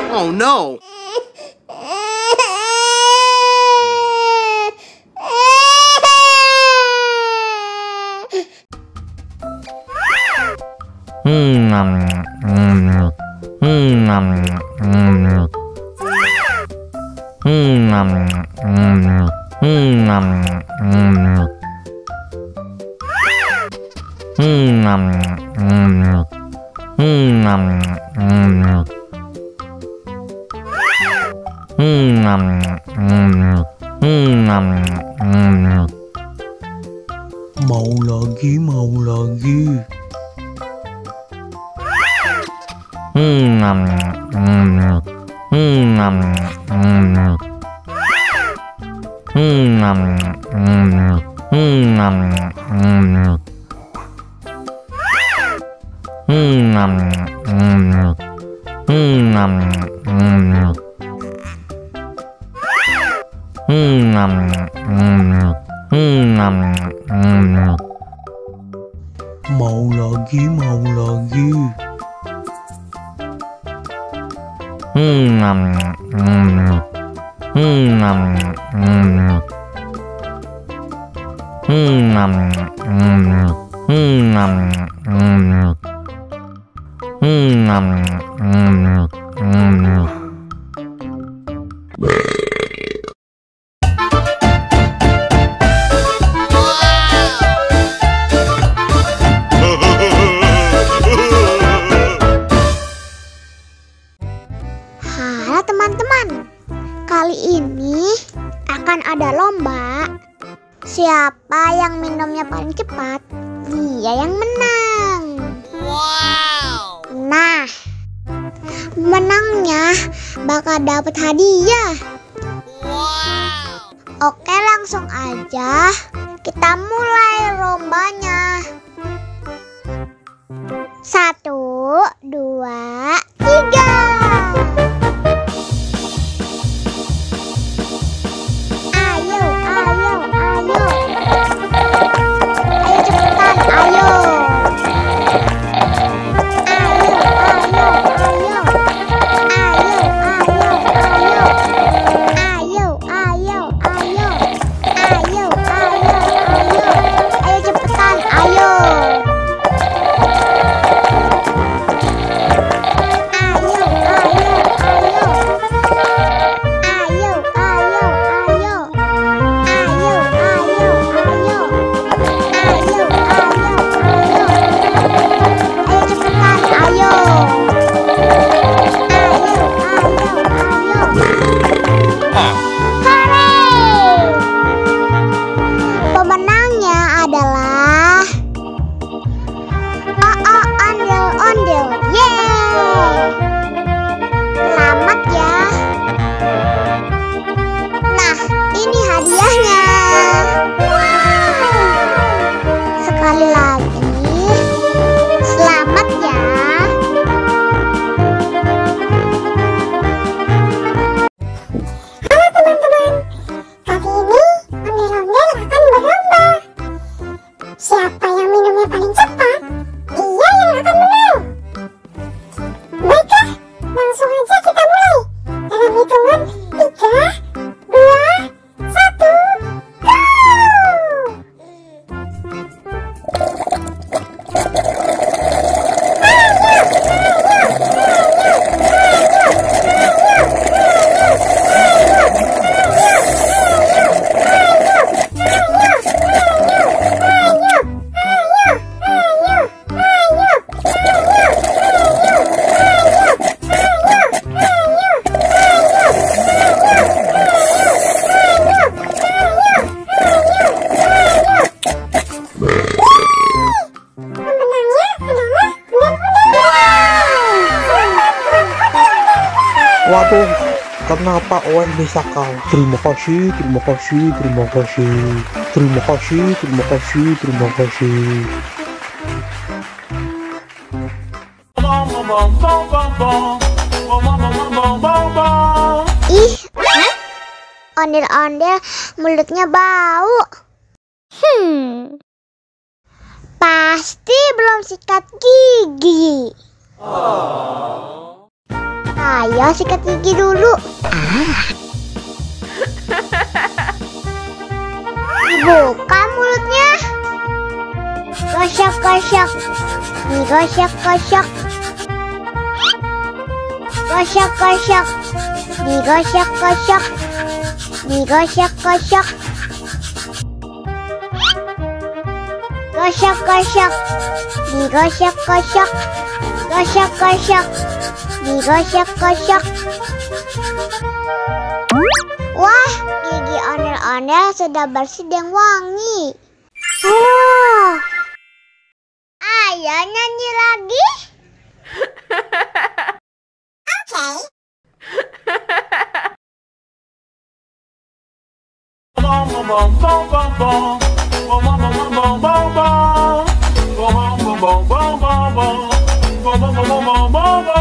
Oh no! Mau lagi, mau lagi. Mau lagi, mau lagi. Halo teman-teman, kali ini akan ada lomba. Siapa yang minumnya paling cepat, dia yang menang. Wow! Nah, menangnya bakal dapat hadiah. Wow! Oke, langsung aja kita mulai lombanya. 1, 2, 3. Siapa yang minumnya paling cepat, dia yang akan menang. Baiklah, langsung aja kita mulai. Dalam hitungan 3, 2, 1, go! Waduh, kenapa Owen bisa kalah? Terima kasih, terima kasih, terima kasih. Terima kasih, terima kasih, terima kasih. Ih, ondel-ondel mulutnya bau. Pasti belum sikat gigi. Ayo sikat gigi dulu. Buka mulutnya. Gosok-gosok. Digosok-gosok. Gosok-gosok. Digosok-gosok. Digosok-gosok. Gosok-gosok. Digosok-gosok. Gosok-gosok. Digosok-gosok. Wah, gigi ondel-ondel sudah bersih dan wangi. Oh, ayo nyanyi lagi. Bom, bom, bom, bom, bom, bom, bom, bom, bom, bom, bom, bom, bom, bom, bom,